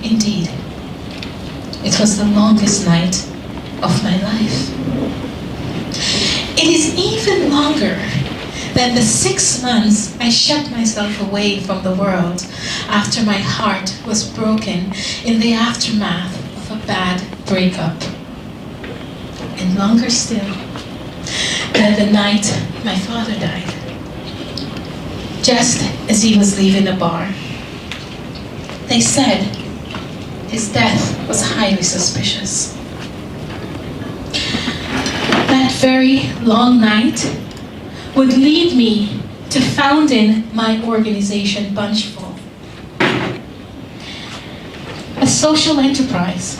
Indeed, it was the longest night of my life. It is even longer than the 6 months I shut myself away from the world after my heart was broken in the aftermath of a bad breakup. And longer still than the night my father died, just as he was leaving the bar. They said his death was highly suspicious. That very long night would lead me to founding my organization, Bunchful, a social enterprise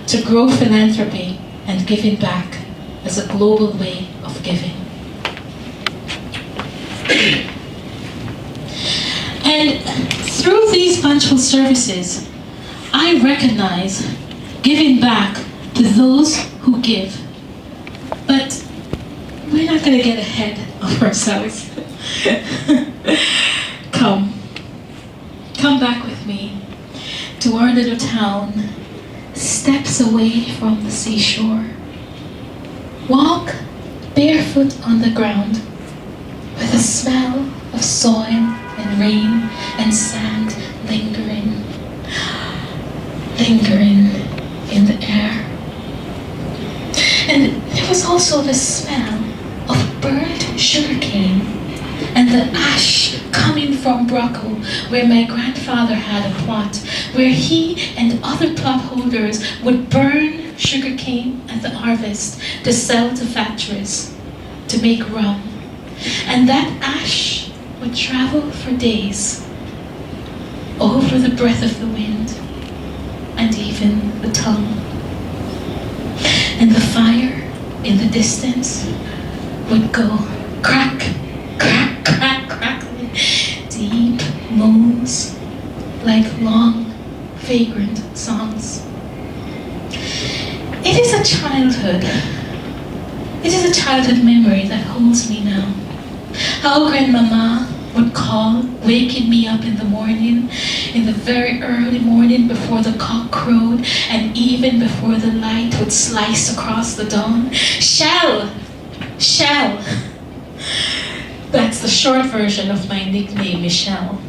to grow philanthropy and giving back as a global way of giving. And through these Bunchful services, I recognize giving back to those who give. But we're not going to get ahead of ourselves. Come back with me to our little town, steps away from the seashore. Walk barefoot on the ground with the smell of soil and rain and sand lingering in the air. And there was also the smell of burnt sugarcane and the ash coming from Brockle, where my grandfather had a plot, where he and other plot holders would burn sugarcane at the harvest to sell to factories to make rum. And that ash would travel for days over the breath of the wind and even the tongue. And the fire in the distance would go crack, crack, crack, crackling, deep moans like long, vagrant songs. It is a childhood memory that holds me now. How Grandmama would call, waking me up in the morning, in the very early morning before the cock crowed and even before the light would slice across the dawn. Shell! Shell! That's the short version of my nickname, Michelle.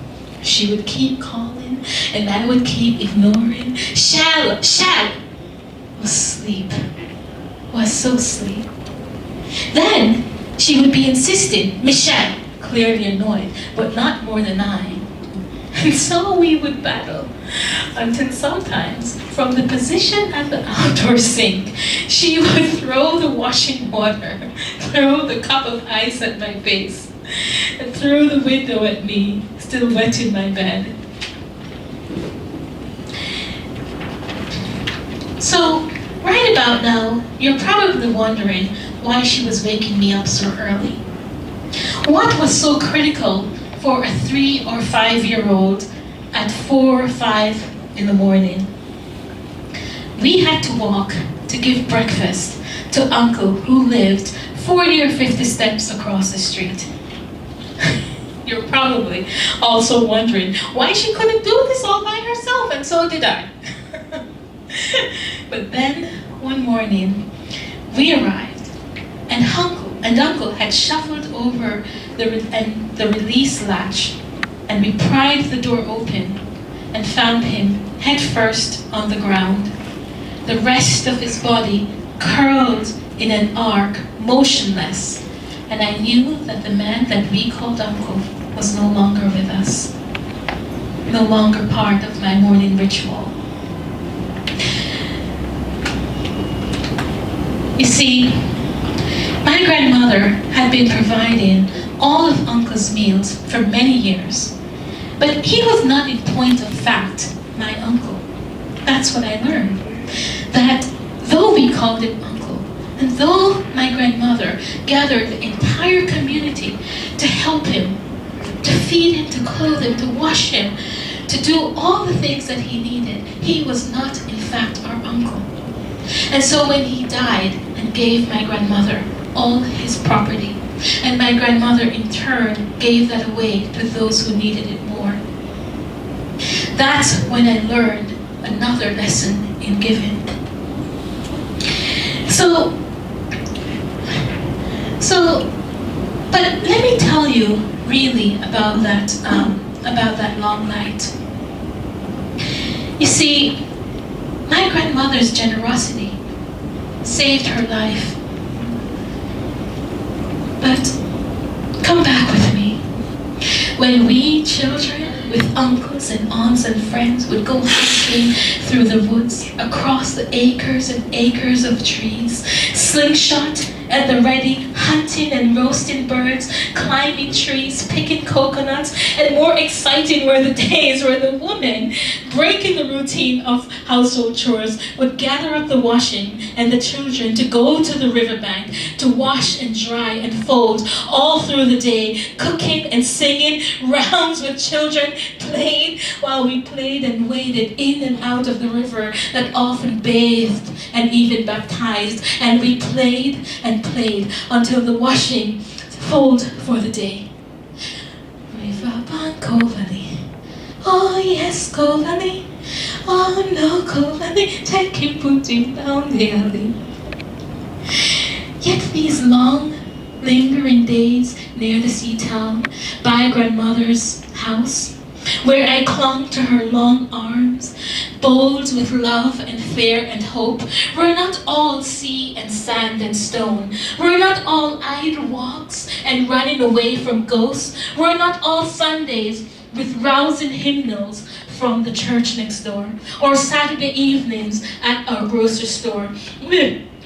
She would keep calling and I would keep ignoring. Shell! Shell! Was sleep. Was so sleep. Then she would be insisting, Michelle, clearly annoyed, but not more than I. And so we would battle until sometimes, from the position at the outdoor sink, she would throw the washing water, throw the cup of ice at my face, and throw the window at me, still wet in my bed. So, right about now, you're probably wondering why she was waking me up so early. What was so critical for a 3 or 5 year old at 4 or 5 in the morning? We had to walk to give breakfast to Uncle who lived 40 or 50 steps across the street. You're probably also wondering why she couldn't do this all by herself, and so did I. But then, one morning, we arrived, and Uncle had shuffled over the release latch, and we pried the door open and found him head first on the ground, the rest of his body curled in an arc, motionless, and I knew that the man that we called Uncle was no longer with us, no longer part of my morning ritual. You see, my grandmother had been providing all of Uncle's meals for many years, but he was not in point of fact my uncle. That's what I learned, that though we called him Uncle, and though my grandmother gathered the entire community to help him, to feed him, to clothe him, to wash him, to do all the things that he needed, he was not in fact our uncle. And so when he died and gave my grandmother all his property, and my grandmother in turn gave that away to those who needed it more, that's when I learned another lesson in giving. So, but let me tell you really about that long night. You see, my grandmother's generosity saved her life. But come back with me. When we children with uncles and aunts and friends would go hiking through the woods, across the acres and acres of trees, slingshot at the ready, hunting and roasting birds, climbing trees, picking coconuts, and more exciting were the days where the woman, breaking the routine of household chores, would gather up the washing and the children to go to the riverbank to wash and dry and fold all through the day, cooking and singing, rounds with children, playing while we played and waded in and out of the river that often bathed and even baptized, and we played and played until the washing fold for the day. River Banco Valley, oh yes, Go Valley, oh no, Go Valley, take him, put him down the alley. Yet these long, lingering days near the sea town, by grandmother's house, where I clung to her long arms, bold with love and fear and hope, were not all sea and sand and stone, were not all idle walks and running away from ghosts, were not all Sundays with rousing hymnals from the church next door, or Saturday evenings at our grocery store.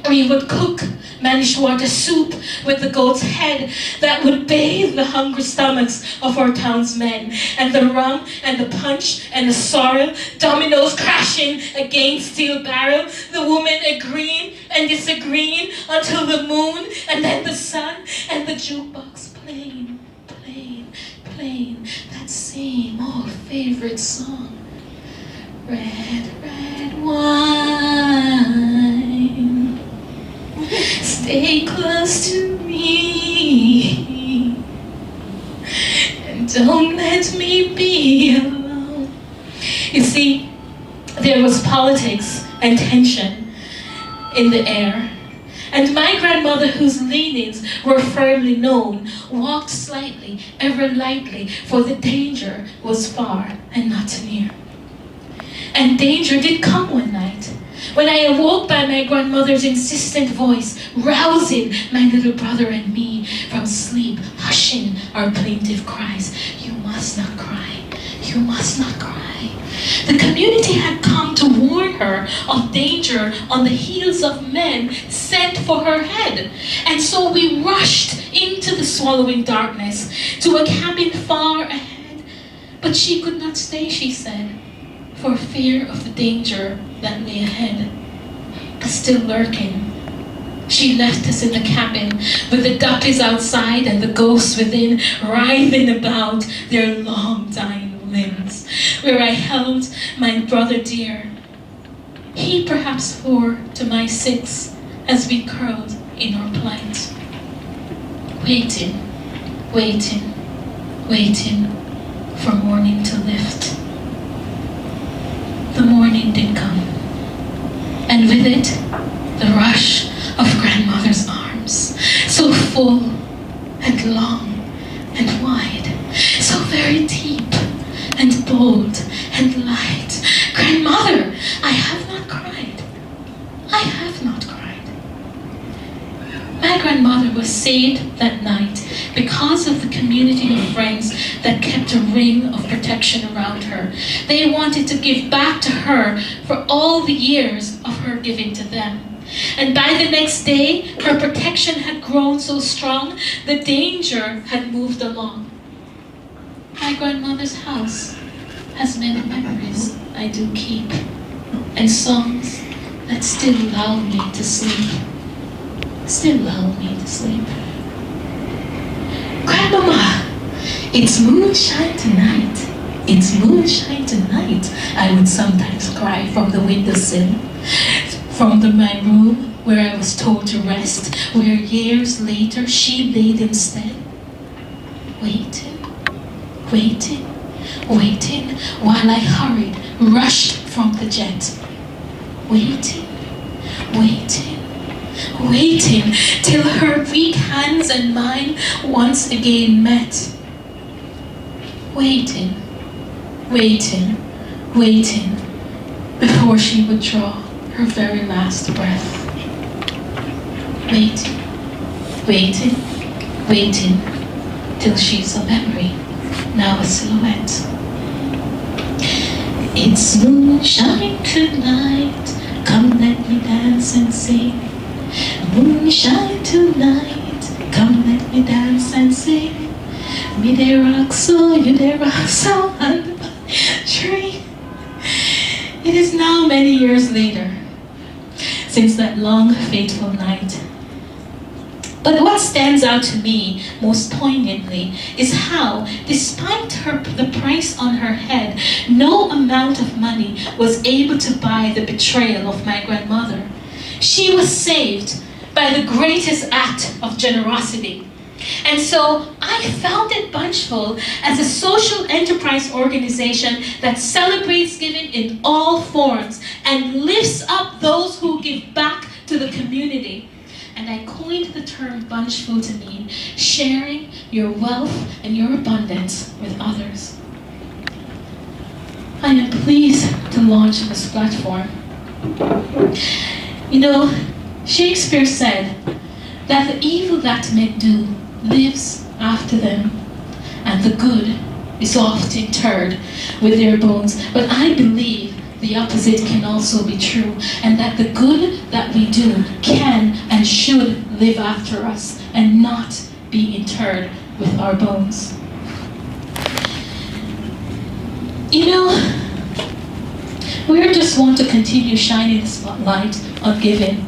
We would cook manishwater soup with the goat's head that would bathe the hungry stomachs of our townsmen, and the rum and the punch and the sorrel, dominoes crashing against steel barrel, the woman agreeing and disagreeing until the moon and then the sun, and the jukebox playing, that same old favorite song. Red, red wine, stay close to me, and don't let me be alone. You see, there was politics and tension in the air, and my grandmother, whose leanings were firmly known, walked slightly, ever lightly, for the danger was far and not near. And danger did come one night, when I awoke by my grandmother's insistent voice, rousing my little brother and me from sleep, hushing our plaintive cries. You must not cry. You must not cry. The community had come to warn her of danger on the heels of men sent for her head. And so we rushed into the swallowing darkness to a cabin far ahead. But she could not stay, she said, for fear of the danger that lay ahead. Still lurking, she left us in the cabin with the duckies outside and the ghosts within writhing about their long dying limbs, where I held my brother dear. He perhaps 4 to my 6 as we curled in our plight, waiting for morning to lift. The morning did come, and with it, the rush of grandmother's arms, so full and long and wide, so very deep and bold and light. Grandmother, I have not cried. I have not cried. My grandmother was saved that night because of the community of friends that kept a ring of protection around her. They wanted to give back to her for all the years of her giving to them. And by the next day, her protection had grown so strong, the danger had moved along. My grandmother's house has many memories I do keep, and songs that still lull me to sleep. Grandmama, it's moonshine tonight. It's moonshine tonight, I would sometimes cry from the windowsill, from my room where I was told to rest, where years later she laid instead. Waiting, while I hurried, rushed from the jet, waiting, waiting, waiting till her weak hands and mine once again met. Waiting, waiting, waiting, before she would draw her very last breath. Waiting, waiting, waiting, till she's a memory, now a silhouette. It's moonshine tonight, come let me dance and sing. Moonshine tonight, come let me dance and sing. Me they rock so, you they rock so under the tree. It is now many years later since that long, fateful night. But what stands out to me most poignantly is how, despite the price on her head, no amount of money was able to buy the betrayal of my grandmother. She was saved by the greatest act of generosity. And so I founded Bunchful as a social enterprise organization that celebrates giving in all forms and lifts up those who give back to the community. And I coined the term Bunchful to mean sharing your wealth and your abundance with others. I am pleased to launch this platform. You know, Shakespeare said that the evil that men do lives after them, and the good is oft interred with their bones. But I believe the opposite can also be true, and that the good that we do can and should live after us and not be interred with our bones. You know, we just want to continue shining the spotlight on giving.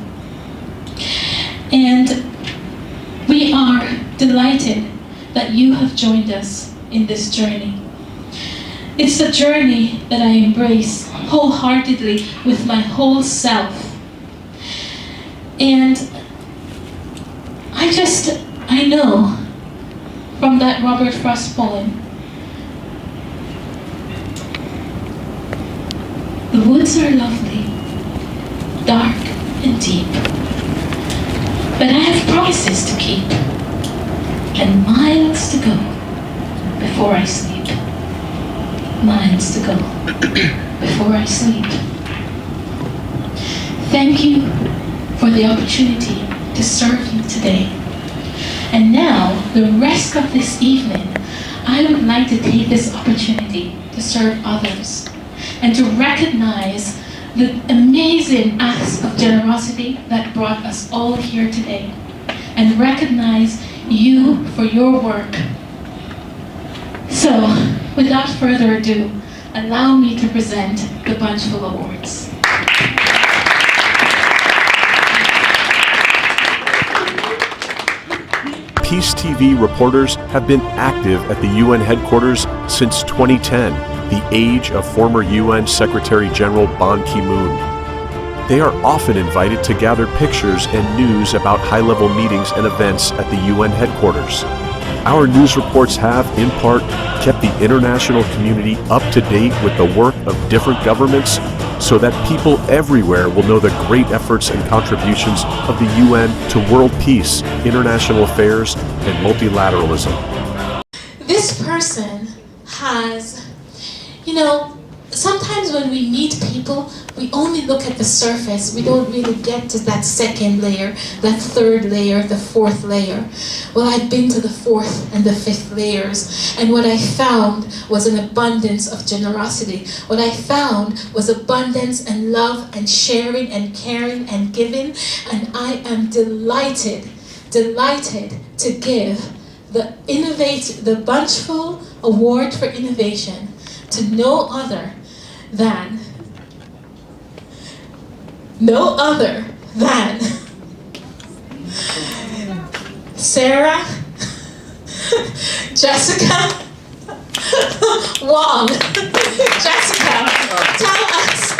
And we are delighted that you have joined us in this journey. It's a journey that I embrace wholeheartedly with my whole self. And I know from that Robert Frost poem, the woods are lovely, dark and deep, but I have promises to keep and miles to go before I sleep. Miles to go before I sleep. Thank you for the opportunity to serve you today. And now, the rest of this evening, I would like to take this opportunity to serve others and to recognize the amazing acts of generosity that brought us all here today, and recognize you for your work. So, without further ado, allow me to present the Bunchful Awards. Peace TV reporters have been active at the UN headquarters since 2010, the age of former UN Secretary General Ban Ki-moon. They are often invited to gather pictures and news about high-level meetings and events at the UN headquarters. Our news reports have, in part, kept the international community up to date with the work of different governments so that people everywhere will know the great efforts and contributions of the UN to world peace, international affairs, and multilateralism. This person has, sometimes when we meet people, we only look at the surface. We don't really get to that second layer, that third layer, the fourth layer. Well, I've been to the fourth and the fifth layers, and what I found was an abundance of generosity. What I found was abundance and love and sharing and caring and giving, and I am delighted to give the Bunchful Award for Innovation to no other than Sarah Jessica Wong. Jessica, tell us.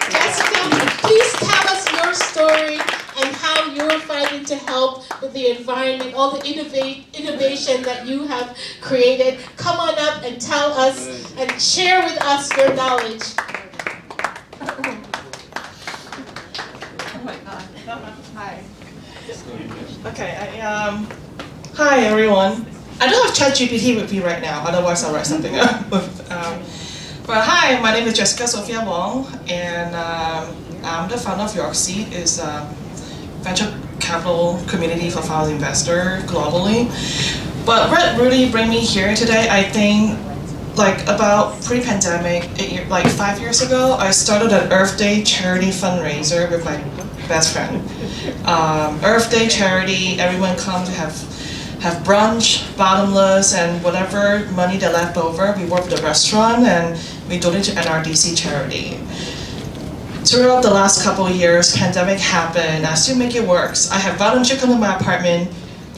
Jessica, please tell us your story and how you're fighting to help with the environment, all the innovative innovation that you have created. Come on up and tell us and share with us your knowledge. Oh my God. Hi. Okay, hi everyone. I don't have ChatGPT with me right now, otherwise I'll write something up. But hi, my name is Jessica Sophia Wong, and I'm the founder of York Seed. It's a venture capital community for founding investors globally. But what really bring me here today, I think, like about pre-pandemic, like 5 years ago, I started an Earth Day charity fundraiser with my best friend. Earth Day charity, everyone come to have brunch, bottomless, and whatever money they left over, we work with the restaurant and we donate to NRDC charity. Throughout the last couple of years, pandemic happened, I still make it work. I have volunteers come to my apartment,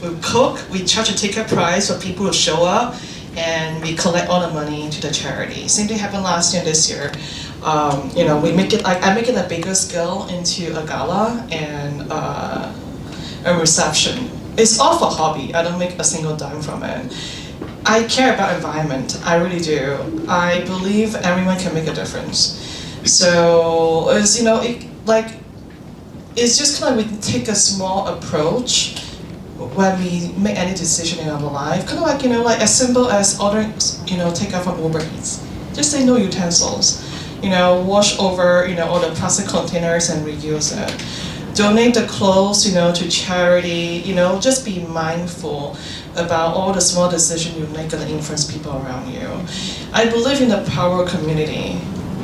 we cook, we charge a ticket price for people to show up, and we collect all the money to the charity. Same thing happened last year, this year. You know, we make it like I make it a bigger scale into a gala and a reception. It's all for hobby. I don't make a single dime from it. I care about environment. I really do. I believe everyone can make a difference. So it's it's just kind of we take a small approach when we make any decision in our life. Kind of like like as simple as ordering take out from Uber Eats. Just say no utensils. Wash over all the plastic containers and reuse it. Donate the clothes to charity. Just be mindful about all the small decisions you make that influence people around you. I believe in the power of community.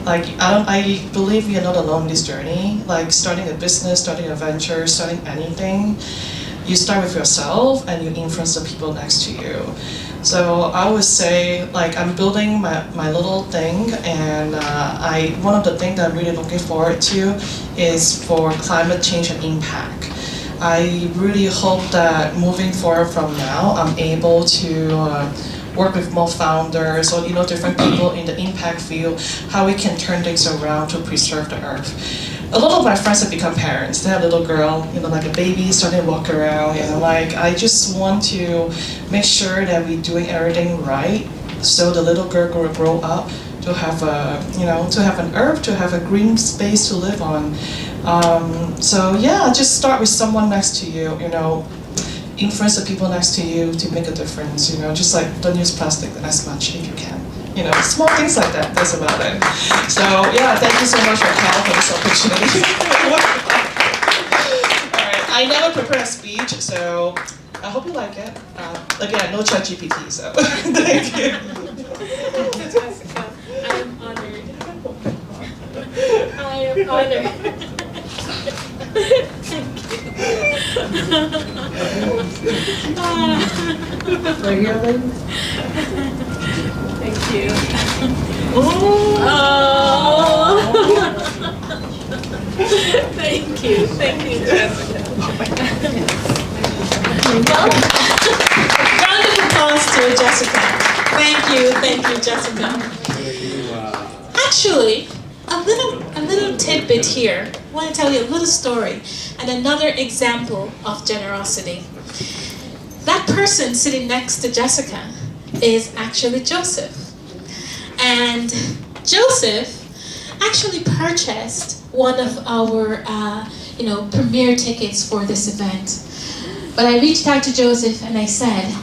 I believe we are not alone in this journey. Like starting a business, starting a venture, starting anything, you start with yourself and you influence the people next to you. So I would say, I'm building my little thing, and one of the things that I'm really looking forward to is for climate change and impact. I really hope that moving forward from now, I'm able to work with more founders or different people in the impact field, how we can turn things around to preserve the earth. A lot of my friends have become parents. They have a little girl, like a baby, starting to walk around, I just want to make sure that we're doing everything right, so the little girl will grow up to have to have an earth, to have a green space to live on. So yeah, just start with someone next to you, influence the people next to you to make a difference, just like don't use plastic as much if you can. Small things like that, that's about it. So yeah, thank you so much for Cal for this opportunity. Alright, I never prepare a speech, so I hope you like it. Again, no ChatGPT, so thank you. Jessica, I am honored. I am honored. Really? Thank you. Oh. Thank you, Jessica. Round of applause to Jessica. Thank you, Jessica. Actually, a little tidbit here. I want to tell you a little story and another example of generosity. That person sitting next to Jessica is actually Joseph. And Joseph actually purchased one of our premier tickets for this event. But I reached out to Joseph and I said,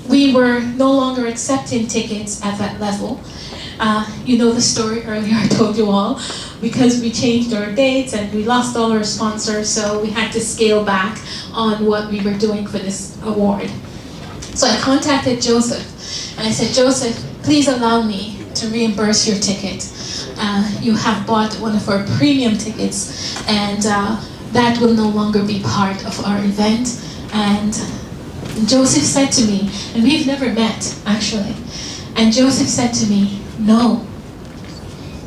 we were no longer accepting tickets at that level. You know the story earlier I told you all, because we changed our dates and we lost all our sponsors, so we had to scale back on what we were doing for this award. So I contacted Joseph and I said, Joseph, please allow me to reimburse your ticket. You have bought one of our premium tickets, and that will no longer be part of our event. And Joseph said to me, and we've never met actually, and Joseph said to me, no.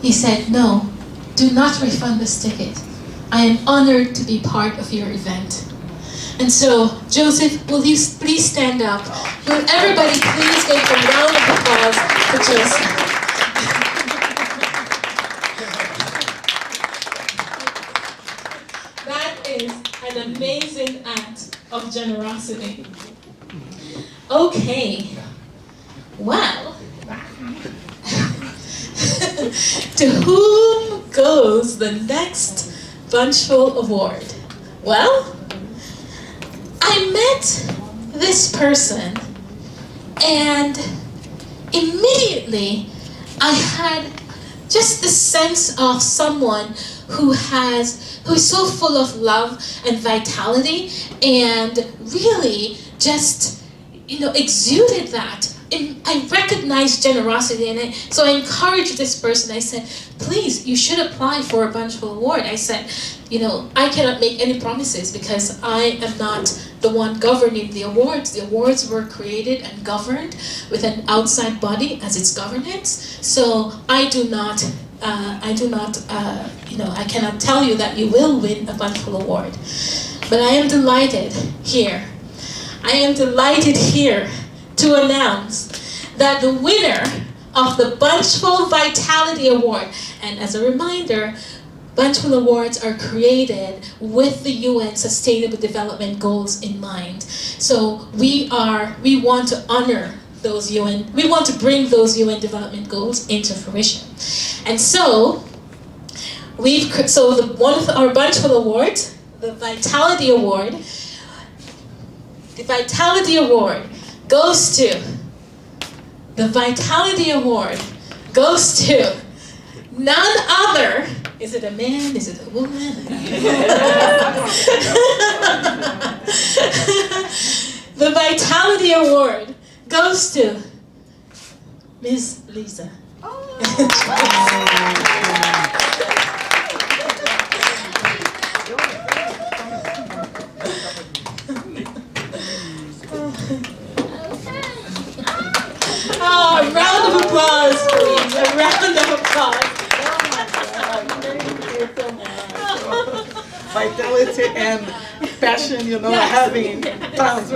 He said, no, do not refund this ticket. I am honored to be part of your event. And so, Joseph, will you please stand up? Will everybody please give a round of applause for Joseph? That is an amazing act of generosity. Okay. Well, to whom goes the next Bunchful Award? Well, I met this person and immediately I had just the sense of someone who is so full of love and vitality and really just, exuded that. And I recognized generosity in it, so I encouraged this person. I said, please, you should apply for a Bunchful Award. I said, I cannot make any promises because I am not the one governing the awards. The awards were created and governed with an outside body as its governance. So I cannot tell you that you will win a Bunchful Award. But I am delighted here. To announce that the winner of the Bunchful Vitality Award, and as a reminder, Bunchful Awards are created with the UN Sustainable Development Goals in mind. So we want to honor those we want to bring those UN development goals into fruition. And so one of our Bunchful Awards, the Vitality Award goes to none other. Is it a man? Is it a woman? The Vitality Award goes to Miss Lisa. Oh, a round of applause, please. A round of applause. Vitality and passion, having tons.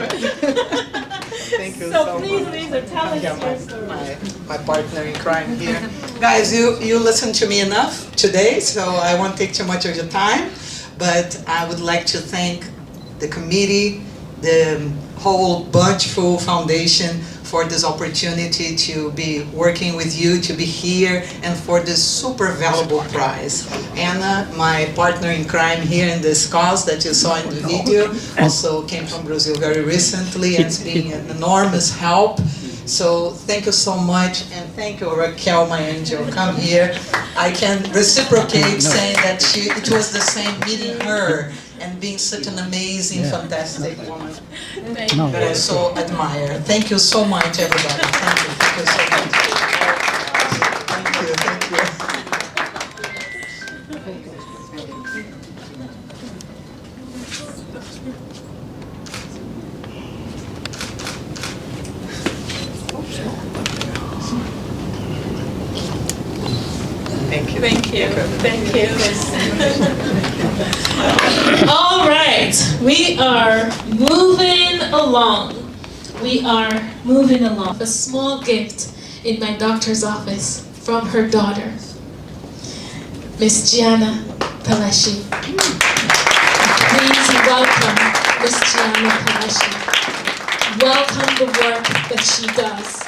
Thank you so much. Please, Lisa, tell us your story. My partner in crime here. Guys, you listened to me enough today, so I won't take too much of your time. But I would like to thank the committee, the whole Bunchful Foundation for this opportunity to be working with you, to be here, and for this super valuable prize. Anna, my partner in crime here in this cause that you saw in the video, also came from Brazil very recently and it's been an enormous help. So thank you so much, and thank you, Raquel, my angel. Come here. I can reciprocate saying that it was the same meeting her and being such an amazing, fantastic woman that I so admire. Thank you so much, everybody. Thank you so much. Thank you. Thank you. All right, we are moving along. A small gift in my doctor's office from her daughter, Miss Gianna Palashi. Please welcome Miss Gianna Palashi. Welcome the work that she does.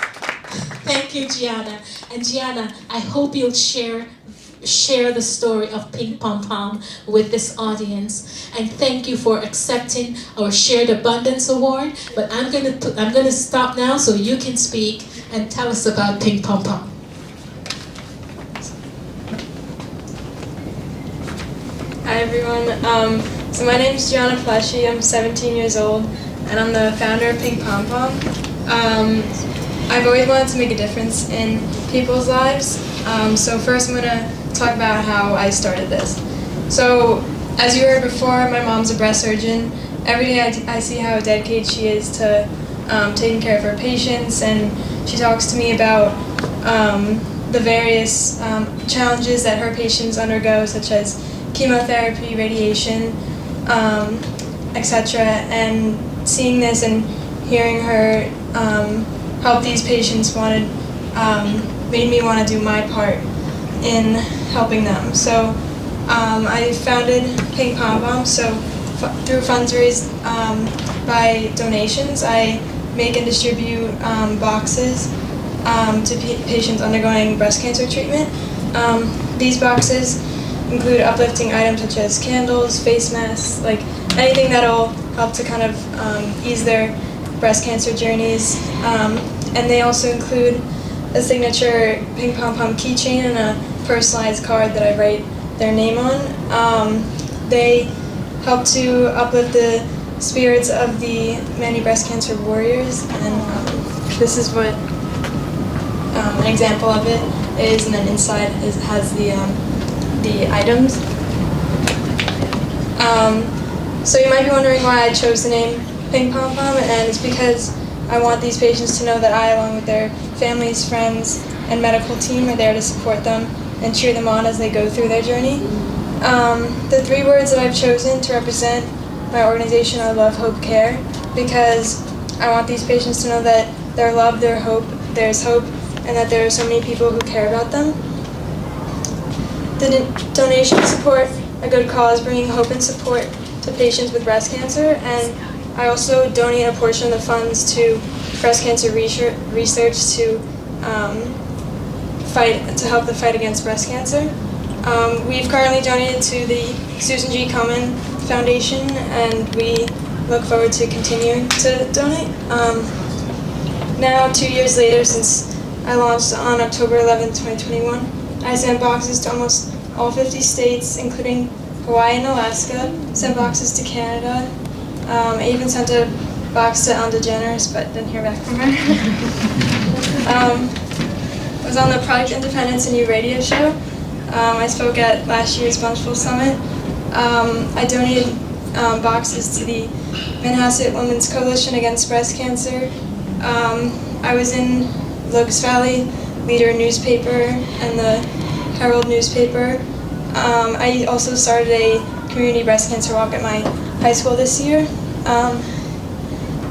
Thank you, Gianna. And Gianna, I hope you'll share the story of Pink Pom Pom with this audience. And thank you for accepting our Shared Abundance Award. But I'm gonna stop now so you can speak and tell us about Pink Pom Pom. Hi everyone. So my name is Gianna Palashi. I'm 17 years old, and I'm the founder of Pink Pom Pom. I've always wanted to make a difference in people's lives. So first I'm gonna talk about how I started this. So as you heard before, my mom's a breast surgeon. Every day I see how dedicated she is to taking care of her patients, and she talks to me about the various challenges that her patients undergo, such as chemotherapy, radiation, etc. And seeing this and hearing her help these patients made me want to do my part in helping them. So I founded Pink Pom Pom. So through funds raised by donations, I make and distribute boxes to patients undergoing breast cancer treatment. These boxes include uplifting items such as candles, face masks, like anything that'll help to kind of ease their breast cancer journeys. And they also include a signature ping pom pom keychain and a personalized card that I write their name on. They help to uplift the spirits of the many breast cancer warriors, and this is what an example of it is, and then inside has the items. So you might be wondering why I chose the name Ping Pom Pom, and it's because I want these patients to know that I, along with their families, friends, and medical team, are there to support them and cheer them on as they go through their journey. The 3 words that I've chosen to represent my organization are love, hope, care, because I want these patients to know that they're loved, there's hope, and that there are so many people who care about them. The donations support a good cause, bringing hope and support to patients with breast cancer, and I also donate a portion of the funds to breast cancer research to help the fight against breast cancer. We've currently donated to the Susan G. Komen Foundation, and we look forward to continuing to donate. Now, 2 years later, since I launched on October 11th, 2021, I sent boxes to almost all 50 states, including Hawaii and Alaska, sent boxes to Canada. I even sent a box to Ellen DeGeneres, but didn't hear back from her. I was on the Product Independence and You radio show. I spoke at last year's Bunchful Summit. I donated boxes to the Manhasset Women's Coalition Against Breast Cancer. I was in Locust Valley Leader newspaper and the Herald newspaper. I also started a community breast cancer walk at my high school this year.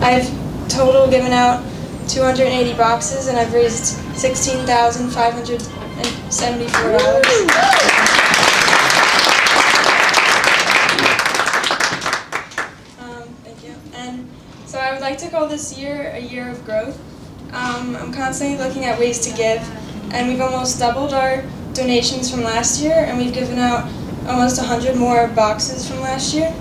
I've total given out 280 boxes, and I've raised $16,574. Thank you. And so I would like to call this year a year of growth. I'm constantly looking at ways to give, and we've almost doubled our donations from last year, and we've given out almost 100 more boxes from last year.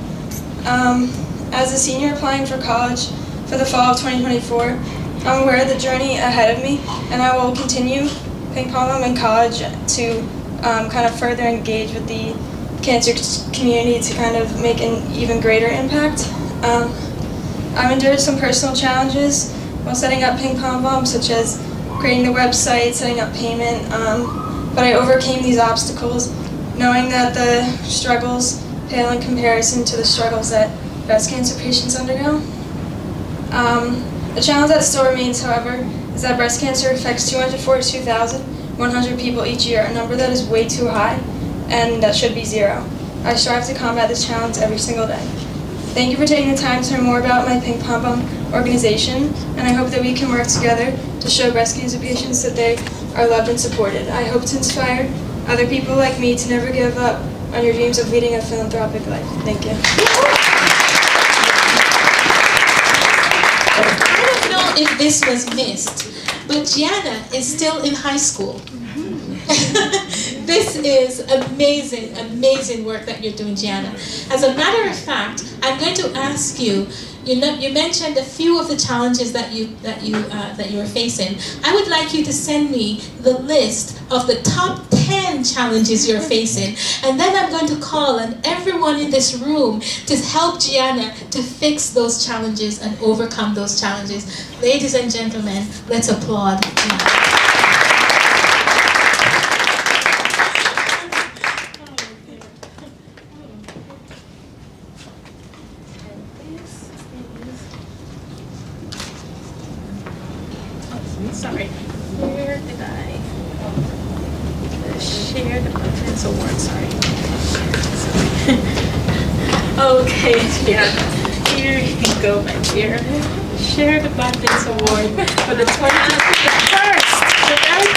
As a senior applying for college for the fall of 2024, I'm aware of the journey ahead of me, and I will continue Ping Pom Pom in college to kind of further engage with the cancer community to kind of make an even greater impact. I've endured some personal challenges while setting up Ping Pom Pom, such as creating the website, setting up payment, but I overcame these obstacles, knowing that the struggles pale in comparison to the struggles that breast cancer patients undergo. The challenge that still remains, however, is that breast cancer affects 242,100 people each year, a number that is way too high, and that should be 0. I strive to combat this challenge every single day. Thank you for taking the time to learn more about my Ping Pom Pom organization, and I hope that we can work together to show breast cancer patients that they are loved and supported. I hope to inspire other people like me to never give up on your dreams of leading a philanthropic life. Thank you. I don't know if this was missed, but Gianna is still in high school. This is amazing, amazing work that you're doing, Gianna. As a matter of fact, I'm going to ask you. You mentioned a few of the challenges that you were facing. I would like you to send me the list of the top 10 challenges you're facing, and then I'm going to call on everyone in this room to help Gianna to fix those challenges and overcome those challenges. Ladies and gentlemen, let's applaud Gianna. Sorry, where did I share the Bunchful Awards? Sorry. Okay, yeah. Here you go, my dear. Share the Bunchful Award for the very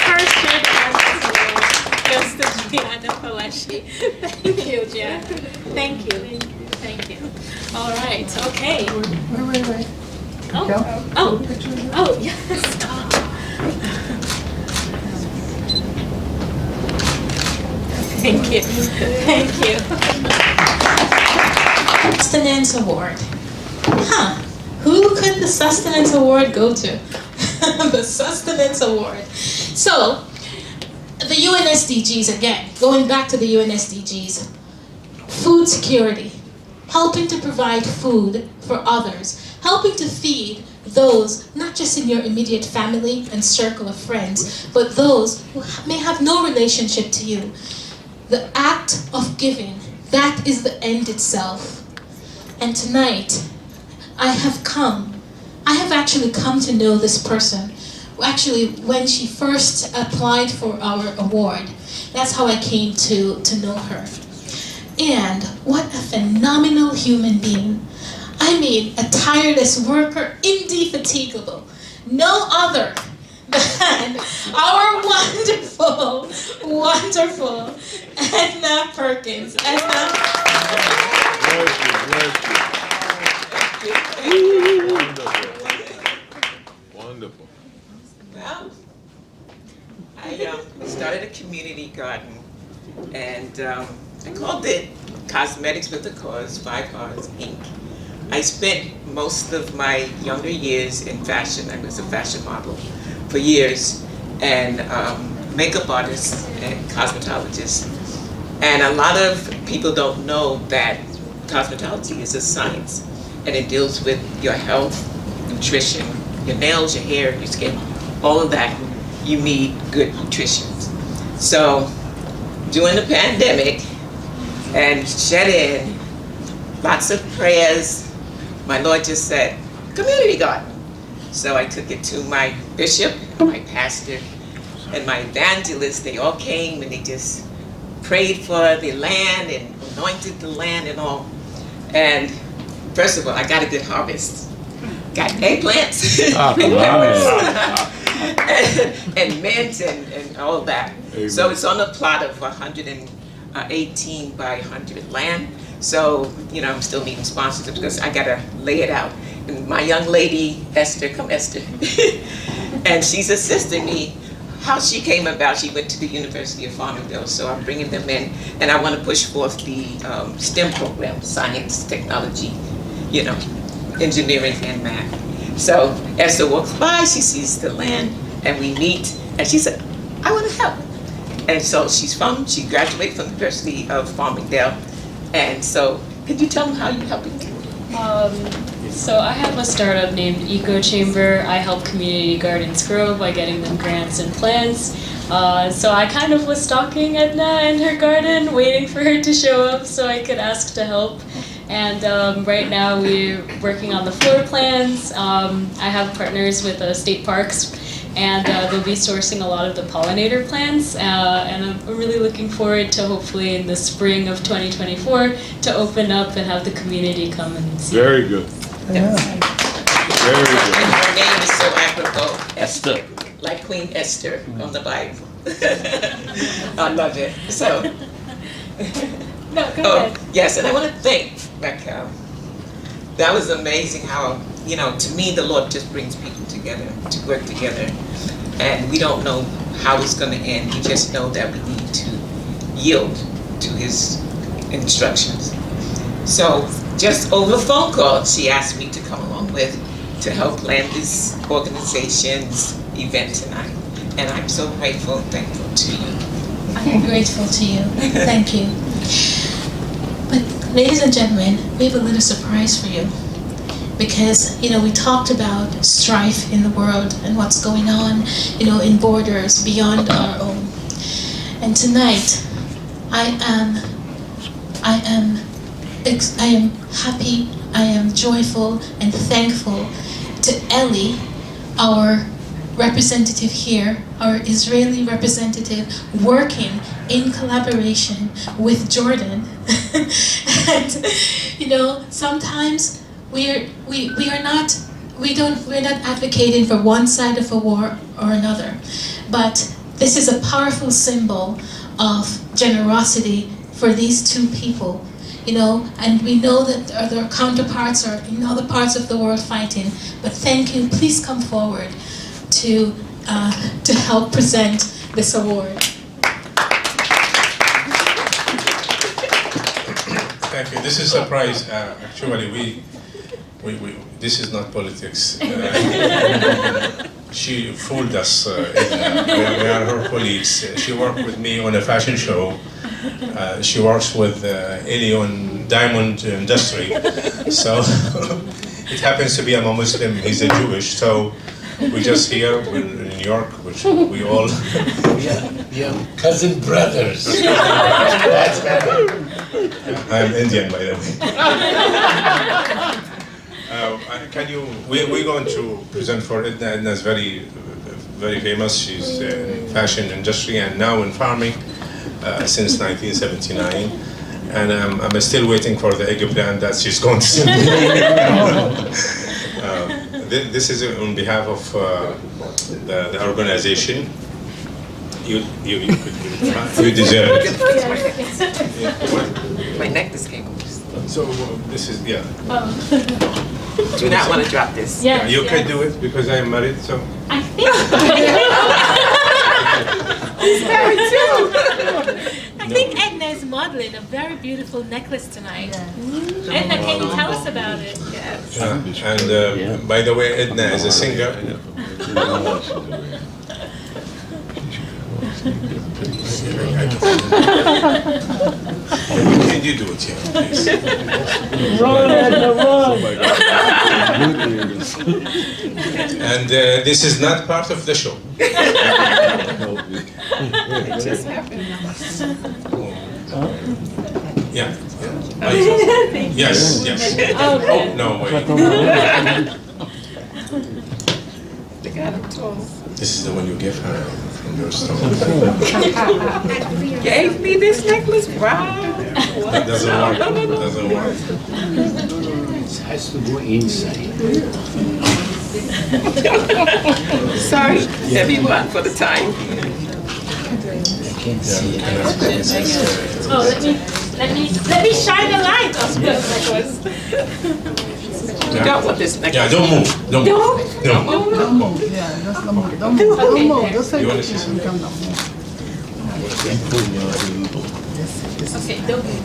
first Share the Bunchful Award goes to Gianna Paleshi. Thank you, Gianna. Thank you. All right. Okay. Wait. Oh, yes. Thank you. Thank you. Sustenance Award. Huh. Who could the Sustenance Award go to? The Sustenance Award. So, the UN SDGs again, going back to the UN SDGs. Food security. Helping to provide food for others. Helping to feed those, not just in your immediate family and circle of friends, but those who may have no relationship to you. The act of giving, that is the end itself. And tonight, I have actually come to know this person. Actually, when she first applied for our award, that's how I came to know her. And what a phenomenal human being. I mean, a tireless worker, indefatigable. No other than our wonderful, wonderful Edna Perkins. Edna. Wonderful. Well, I started a community garden, and I called it Cosmetics with a Cause, 5 Cars, Inc. I spent most of my younger years in fashion. I was a fashion model for years, and makeup artist and cosmetologist. And a lot of people don't know that cosmetology is a science, and it deals with your health, nutrition, your nails, your hair, your skin, all of that. You need good nutrition. So during the pandemic and shut in, lots of prayers, my Lord just said, community garden. So I took it to my bishop, my pastor, and my evangelist. They all came and they just prayed for the land and anointed the land and all. And first of all, I got a good harvest. Got eggplants and mint and all that. Amen. So it's on a plot of 118 by 100 land. So, you know, I'm still needing sponsors because I gotta lay it out. And my young lady, Esther, come Esther, and she's assisting me. How she came about, she went to the University of Farmingdale, so I'm bringing them in, and I want to push forth the STEM program, science, technology, you know, engineering and math. So Esther walks by, she sees the land, and we meet, and she said, I want to help. And so she graduated from the University of Farmingdale, and so could you tell them how you're helping? So I have a startup named Eco Chamber. I help community gardens grow by getting them grants and plants. So I kind of was stalking Edna and her garden, waiting for her to show up so I could ask to help. And right now we're working on the floor plans. I have partners with state parks, and they'll be sourcing a lot of the pollinator plants. And I'm really looking forward to hopefully in the spring of 2024 to open up and have the community come and see. Very good. Yeah. Very good. And her name is so apropos, Esther, like Queen Esther on the Bible. I love it. So, no, go ahead. Yes, and I want to thank Becca. That was amazing how, you know, to me the Lord just brings people together to work together, and we don't know how it's going to end. We just know that we need to yield to His instructions. So just over a phone call, she asked me to come along with to help plan this organization's event tonight. And I'm so grateful and thankful to you. I'm grateful to you. Thank you. But ladies and gentlemen, we have a little surprise for you. Because, you know, we talked about strife in the world and what's going on, you know, in borders beyond our own. And tonight, I am happy, I am joyful and thankful to Ellie, our representative here, our Israeli representative, working in collaboration with Jordan. And, you know, sometimes we're not advocating for one side of a war or another, but this is a powerful symbol of generosity for these two people. and we know that their counterparts are in other parts of the world fighting, but thank you. Please come forward to help present this award. Thank you. This is a surprise. Actually, we this is not politics. She fooled us. We are her colleagues. She worked with me on a fashion show. She works with Elion Diamond Industry. So it happens to be I'm a Muslim, he's a Jewish. So we just here, we're in New York, which we all... Yeah, cousin brothers. That's better. I'm Indian, by the way. We're going to present for Edna. Edna is very, very famous. She's in fashion industry and now in farming since 1979. And I'm still waiting for the eggplant that she's going to send me. This is on behalf of the organization. You deserve it. My necklace came loose. So this is, yeah. Do not want to drop this. Yeah, you can do it because I'm married, so. I think. He's married too. I think Edna is modeling a very beautiful necklace tonight. Edna, can you tell us about it? Yes. And by the way, Edna is a singer. Can you do it here, please? Run, Edna, run! And this is not part of the show. It just happened. Yeah. Yes, yes. Oh, no, wait. They got him tall. This is the one you gave her from your store. Gave me this necklace? Wow. That doesn't work. Doesn't work. It has to go inside. Sorry, everyone, for the time. I can't see it. Oh, let me shine the light on this necklace. You don't want this necklace. Yeah, don't move. Don't move. Don't move. Yeah, just don't move. Don't move. Don't move. Just say You want to see something. Come down. Okay, don't move.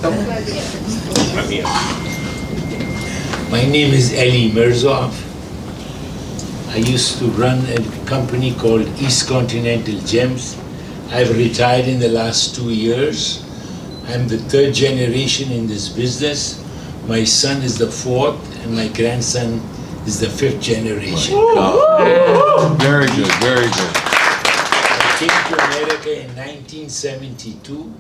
My name is Ali Mirzov. I used to run a company called East Continental Gems. I've retired in the last 2 years. I'm the third generation in this business. My son is the fourth, and my grandson is the fifth generation. Very good, very good. I came to America in 1972,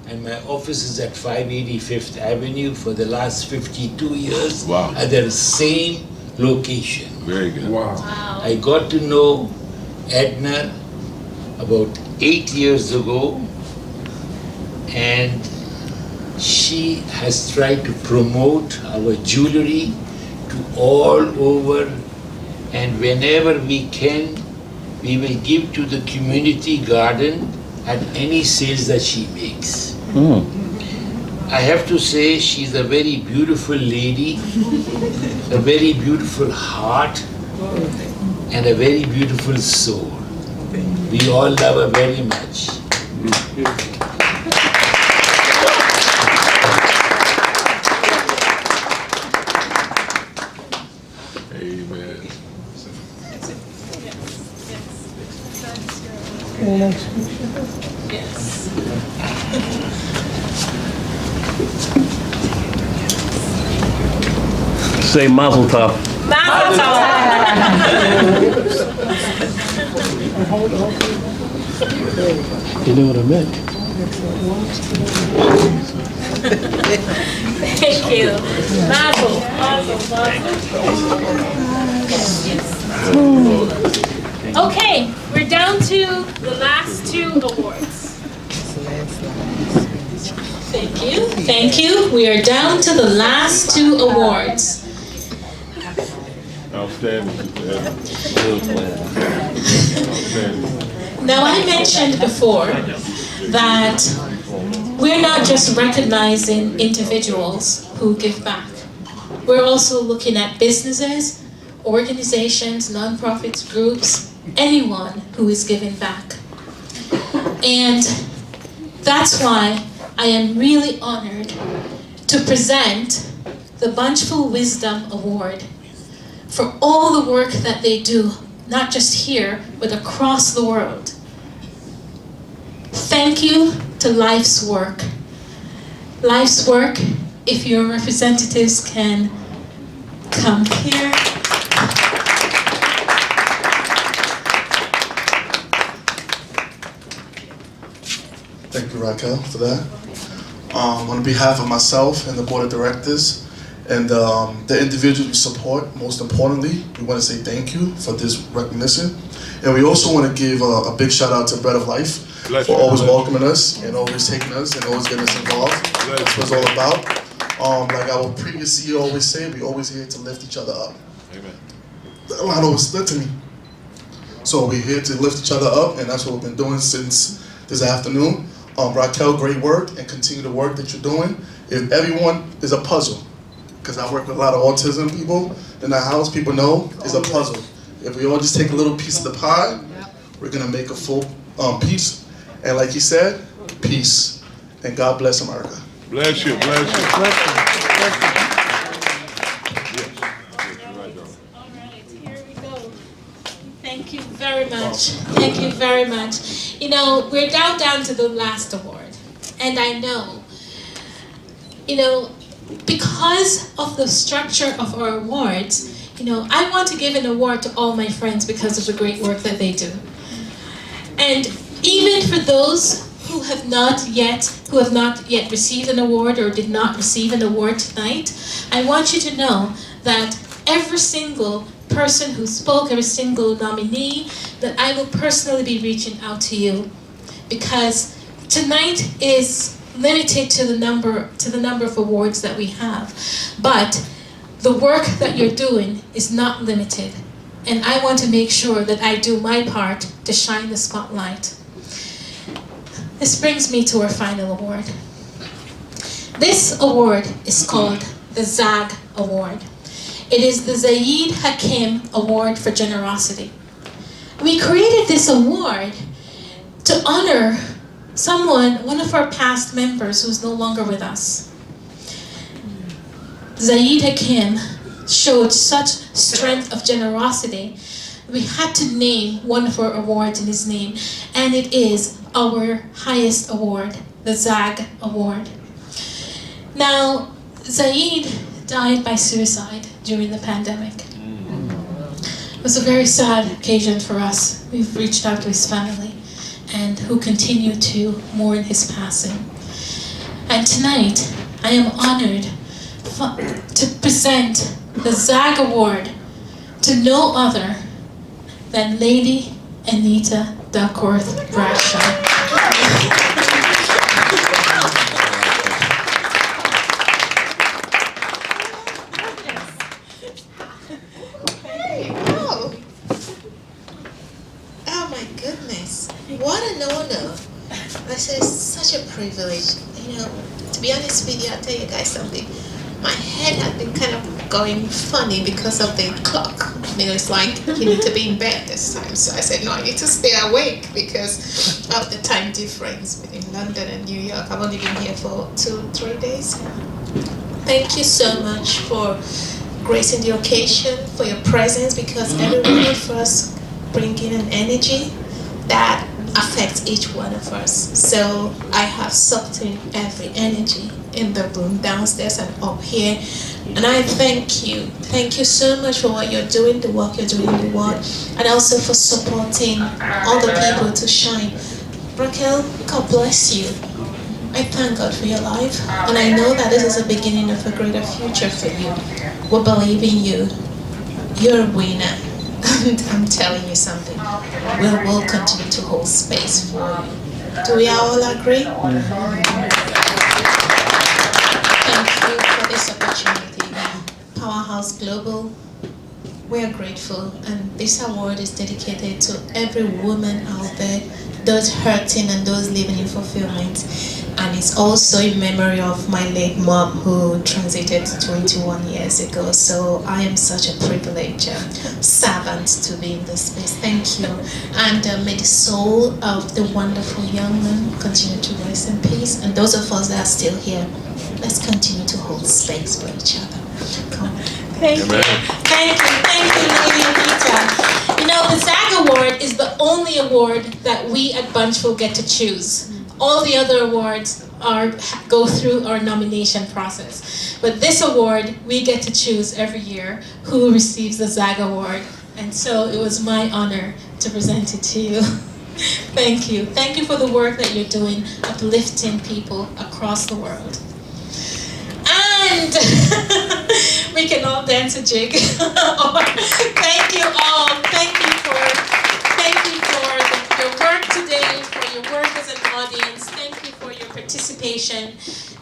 and my office is at 585th Avenue for the last 52 years. Wow. At the same location. Very good. Wow. I got to know Edna about 8 years ago, and she has tried to promote our jewelry to all over, and whenever we can, we will give to the community garden at any sales that she makes. I have to say she's a very beautiful lady, a very beautiful heart, and a very beautiful soul. We all love her very much. Amen. Yes. Say mazel tov. Mazel tov. You know what I meant? Thank you. Mazel. Okay, we're down to the last two awards. Thank you. Thank you. We are down to the last two awards. Outstanding. Now, I mentioned before that we're not just recognizing individuals who give back. We're also looking at businesses, organizations, nonprofits, groups, anyone who is giving back. And that's why I am really honored to present the Bunchful Wisdom Award for all the work that they do, not just here, but across the world. Thank you to Life's Work. Life's Work, if your representatives can come here. Thank you, Raquel, for that. On behalf of myself and the board of directors and the individuals we support, most importantly, we want to say thank you for this recognition. And we also want to give a big shout out to Bread of Life for always welcoming us and always taking us and always getting us involved. That's what it's all about. Like our previous CEO always said, we always here to lift each other up. Amen. That line always stood to me. So we're here to lift each other up, and that's what we've been doing since this afternoon. Raquel, great work, and continue the work that you're doing. If everyone is a puzzle, because I work with a lot of autism people in the house, people know it's a puzzle. If we all just take a little piece of the pie, we're gonna make a full piece. And like you said, peace. And God bless America. Bless you, bless you. All right, here we go. Thank you very much. Thank you very much. You know, we're down to the last award. And I know, you know, because of the structure of our awards, you know, I want to give an award to all my friends because of the great work that they do. And even for those who have not yet received an award or did not receive an award tonight, I want you to know that every single person who spoke, every single nominee, that I will personally be reaching out to you, because tonight is limited to the number of awards that we have, but the work that you're doing is not limited, and I want to make sure that I do my part to shine the spotlight. This brings me to our final award. This award is called the ZAG Award. It is the Zaid Hakim Award for Generosity. We created this award to honor one of our past members who's no longer with us. Zaid Hakim showed such strength of generosity, we had to name one of our awards in his name, and it is our highest award, the ZAG Award. Now, Zaid died by suicide during the pandemic. It was a very sad occasion for us. We've reached out to his family, and who continue to mourn his passing. And tonight, I am honored to present the ZAG Award to no other than Lady Anita Duckworth Bradshaw. Oh my goodness, what an honor. This is such a privilege. You know, to be honest with you, I'll tell you guys something. My head had been kind of going funny because of the clock. You know, it's like you need to be in bed this time. So I said, no, I need to stay awake because of the time difference between London and New York. I've only been here for 2-3 days. Thank you so much for gracing the occasion, for your presence, because every one of us bring in an energy that affects each one of us. So I have sucked in every energy in the room, downstairs and up here. And I thank you. Thank you so much for what you're doing, the work you're doing in the world, and also for supporting other people to shine. Raquel, God bless you. I thank God for your life. And I know that this is the beginning of a greater future for you. We believe in you. You're a winner. And I'm telling you something. We will continue to hold space for you. Do we all agree? Thank you for this opportunity. Powerhouse Global, we are grateful, and this award is dedicated to every woman out there those hurting and those living in fulfillment. And it's also in memory of my late mom who transited 21 years ago. So I am such a privileged servant to be in this space. Thank you. And may the soul of the wonderful young man continue to rest in peace. And those of us that are still here, let's continue to hold space for each other. Come on. Thank you. Thank you, Lady Anita. You know, the SAG Award is the only award that we at Bunchful get to choose. All the other awards go through our nomination process. But this award, we get to choose every year who receives the SAG Award. And so it was my honor to present it to you. Thank you. Thank you for the work that you're doing, uplifting people across the world. And we can all dance a jig. Thank you all. Thank you for your work today, for your work as an audience. Thank you for your participation,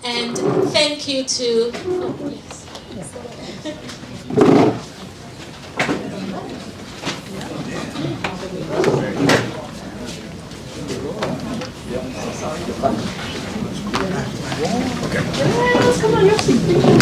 and thank you to. Oh, yes. Okay. Come on,